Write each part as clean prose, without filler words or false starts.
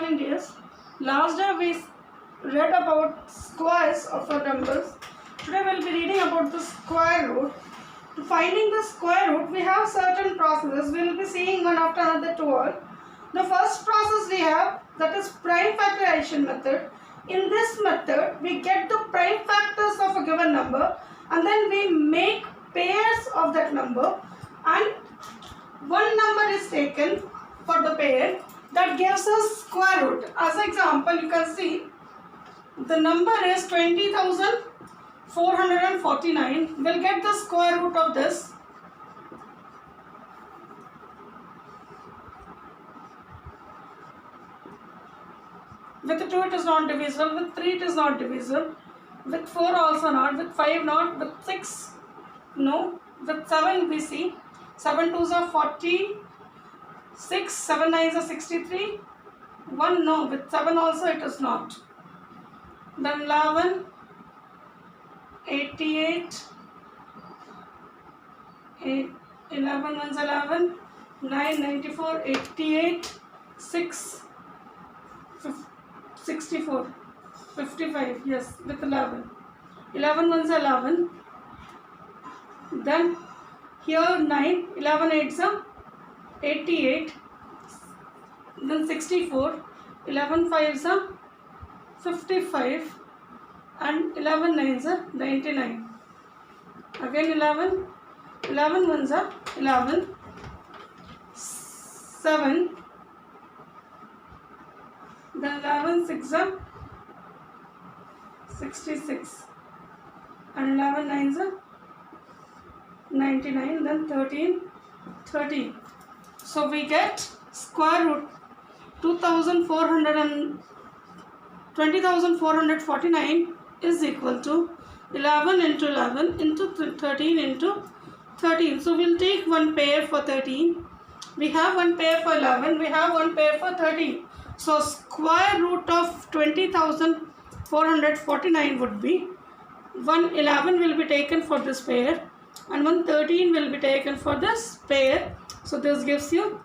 morning days. Last day we read about squares of our numbers. Today we will be reading about the square root. To finding the square root, we have certain processes. We will be seeing one after another to all. The first process we have, that is prime factorization method. In this method, we get the prime factors of a given number and then we make pairs of that number, and one number is taken for the pair that gives us square root. As example, you can see the number is 20,449. We'll get the square root of this. With 2 it is not divisible, with 3 it is not divisible, with 4 also not, with 5 not, with 6 no, with 7 we see 7 2s are 40, 6, 7 9s are 63, 1 no, with 7 also it is not. Then 11, 88, 11 ones 11, 9, 94, 88, 6, 64, 55, yes, with 11. 11 ones 11. Then here 9, 11 8s are 88, then 64, 11 5s are 55, and 11 9s are 99. Again 11, 11 ones are 11, 7, then 11 6 are 66, and 11 9s are 99, then 13, 13. So we get square root 20,449 is equal to 11 into 11 into 13 into 13. So we'll take one pair for 13. We have one pair for 11. We have one pair for 13. So square root of 20,449 would be 111 will be taken for this pair and 113 will be taken for this pair. So this gives you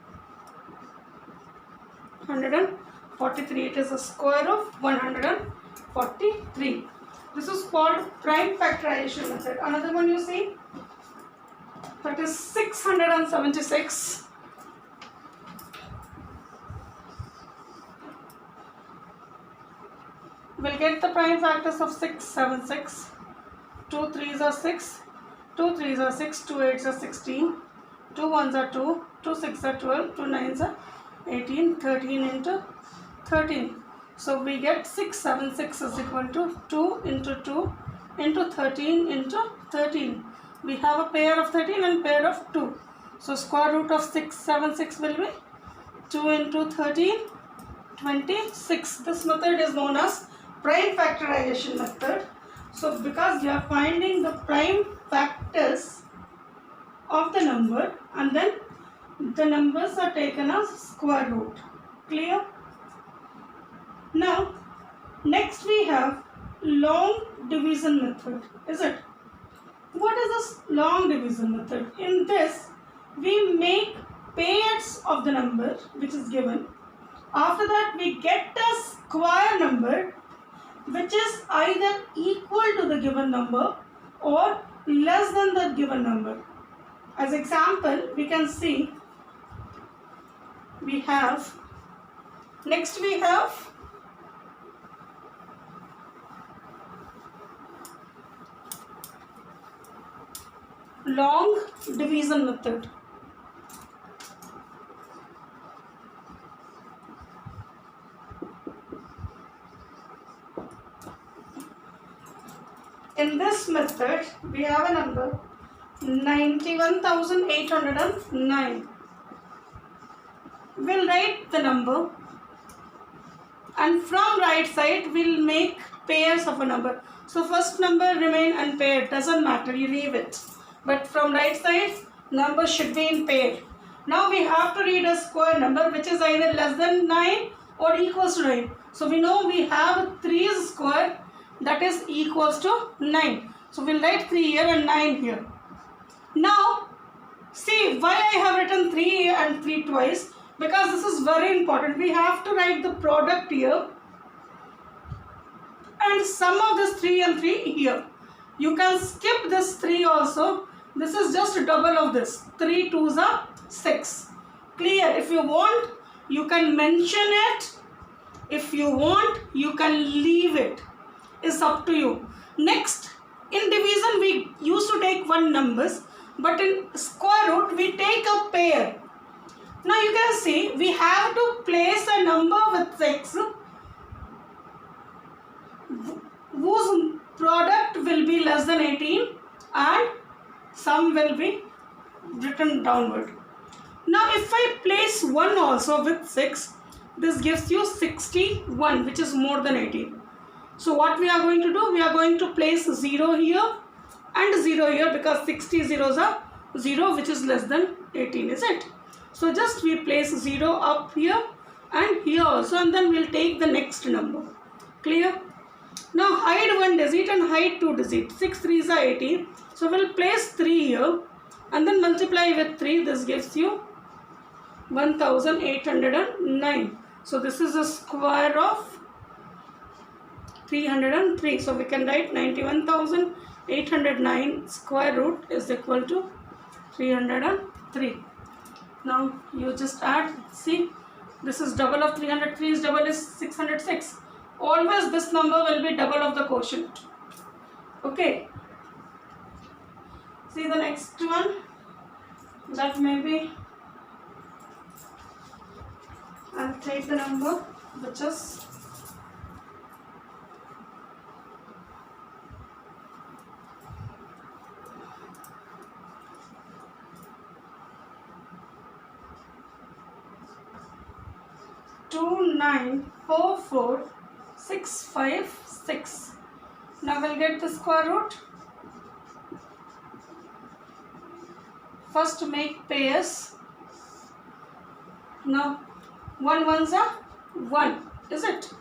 143. It is a square of 143. This is called prime factorization method. Another one you see, that is 676. We'll get the prime factors of 676. 2 3s are 6, 2 3s are 6, 2 8s are 16, 2 1s are 2, 2 6s are 12, 2 9s are 18, 13 into 13. So we get 676 is equal to 2 into 2 into 13 into 13. We have a pair of 13 and pair of 2. So square root of 676 will be 2 into 13, 26. This method is known as prime factorization method. So because you are finding the prime factors of the number and then the numbers are taken as square root. Clear? Now next we have long division method. Is it? What is this long division method? In this we make pairs of the number which is given. After that we get a square number which is either equal to the given number or less than the given number. As example, we can see we have long division method. In this method, we have a number 91,809. We'll write the number and from right side we'll make pairs of a number. So first number remain unpaired, doesn't matter, you leave it. But from right side, number should be in pair. Now we have to read a square number which is either less than 9 or equals to 9. So we know we have 3 is square, that is equals to 9. So we'll write 3 here and 9 here. Now see why I have written 3 and 3 twice. because this is very important. We have to write the product here and sum of this 3 and 3 here. You can skip this 3 also. This is just double of this. 3 2s are 6. Clear? If you want, you can mention it. If you want, you can leave it. It's up to you. Next, in division we used to take one numbers, but in square root we take a pair. Now you can see we have to place a number with 6 whose product will be less than 18 and sum will be written downward. Now if I place 1 also with 6, this gives you 61, which is more than 18. So what we are going to do, we are going to place 0 here and 0 here, because 60 zeros are 0, which is less than 18, is it? So just we place 0 up here and here also, and then we'll take the next number. Clear? Now hide 1 digit and hide 2 digit. 6 3s are 18. So we'll place 3 here and then multiply with 3. This gives you 1809. So this is a square of 303. So we can write 91,809 square root is equal to 303. Now you just add. See, this is double of 303 is double is 606. Always this number will be double of the quotient. Okay. See the next one. That may be, I'll take the number which is 2944656. Now we'll get the square root. First make pairs. Now 1 1s are 1, is it?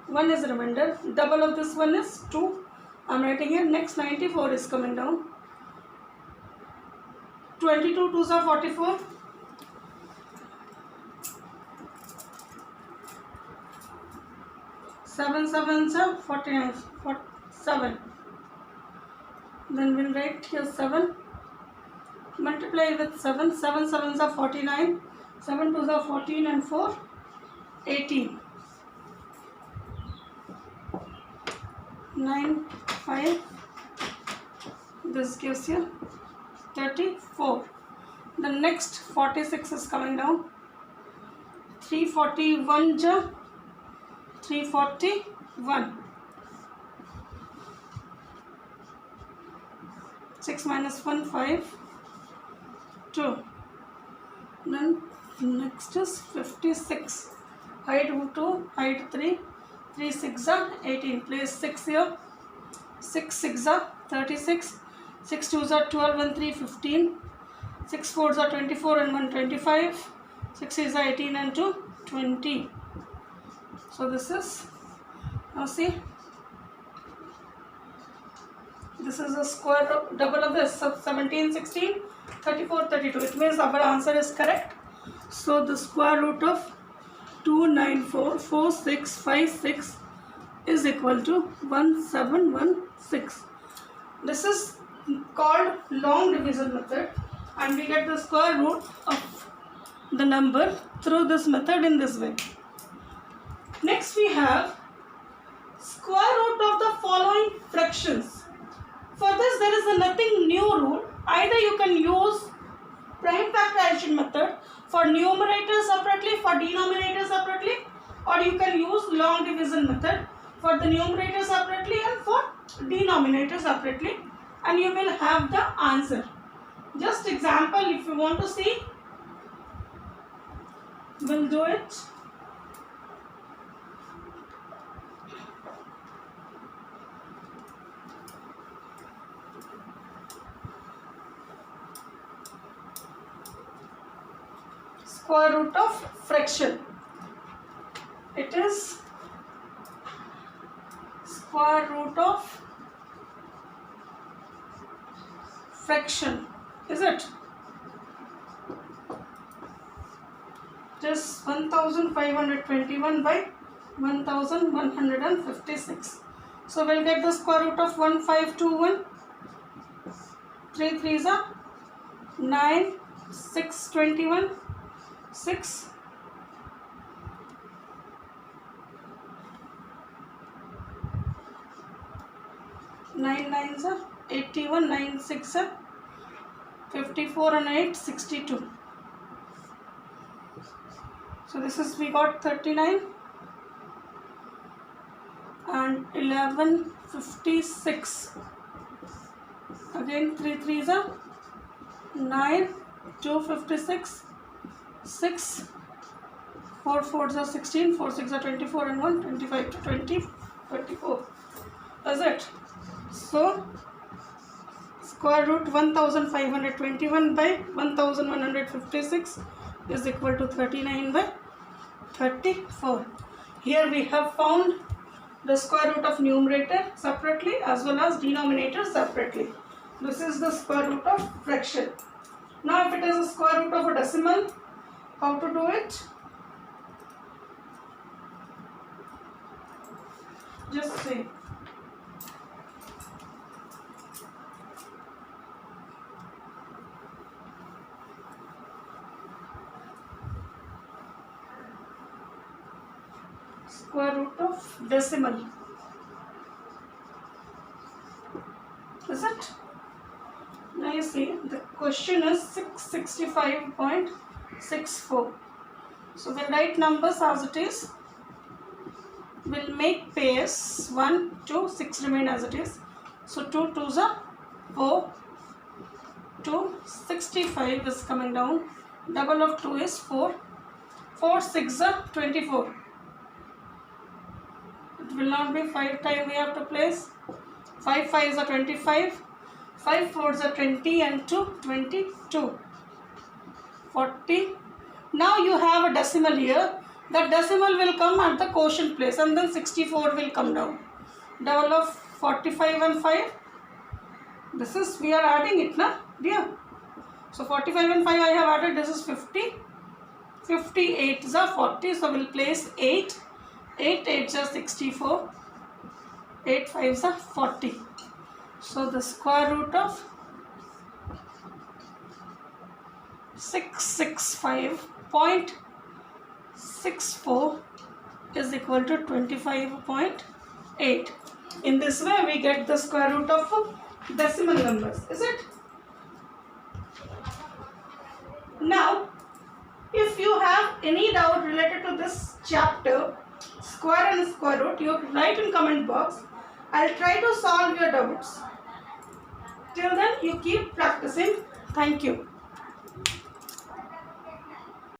1 is remainder. Double of this one is 2. I'm writing here. Next 94 is coming down. 22 2s are 44. 7 7s are 49. 7. Then we'll write here 7. Multiply with 7. 7 7s are 49. 7 2s are 14 and 4 18. 9 5. This gives you 34. The next 46 is coming down. 341 ja 341. 6 minus 1 5 2. Then next is 56. Hide 2, hide 3. 3 6 are 18. Place 6 here. 6 6 are 36. 6 2s are 12 and 3 15. 6 4s are 24 and 1 25. 6 is 18 and 2 20. So this is, now see, this is a square of double of this, so 17 16 34 32. It means our answer is correct. So the square root of 2944656 is equal to 1716. This is called long division method, and we get the square root of the number through this method in this way. Next we have square root of the following fractions. For this there is a nothing new rule. Either you can use prime factorization method for numerator separately, for denominator separately, or you can use long division method for the numerator separately and for denominator separately, and you will have the answer. Just example, if you want to see, we'll do it. Square root of fraction. It is square root of fraction, is it? is 1521 by 1156. So we'll get the square root of 1521. 3 3s are 9, 6 21, 6. 9 9s are 81, 9 6 are 54 and 8 62. So this is, we got 39 and 1156. Again 3 3s are 9, 256, 6, 4 4s are 16, 4 6 are 24 and 1 25 to 20 34. Is it? So square root 1521 by 1156 is equal to 39 by 34. Here we have found the square root of numerator separately as well as denominator separately. This is the square root of fraction. Now if it is a square root of a decimal, how to do it? Just say square root of decimal. Is it? Now you see the question is 665.64. So we'll write numbers as it is. We'll make pairs 1, 2, 6 remain as it is. So 2 2s are 4, 2, 65 is coming down. Double of 2 is 4, 4 6 are 24. It will not be 5 times we have to place. 5 5s are 25, 5 4s are 20 and 2 22. 40. Now you have a decimal here. That decimal will come at the quotient place and then 64 will come down. Double of 45 and 5. This is, we are adding it now, dear. So 45 and 5 I have added. This is 50. 58 is a 40. So we'll place 8. 8 8s are 64. 8 5s are 40. So the square root of 665.64 is equal to 25.8. In this way we get the square root of decimal numbers. Is it? Now if you have any doubt related to this chapter, square and square root, you write in comment box. I'll try to solve your doubts. Till then, you keep practicing. Thank you.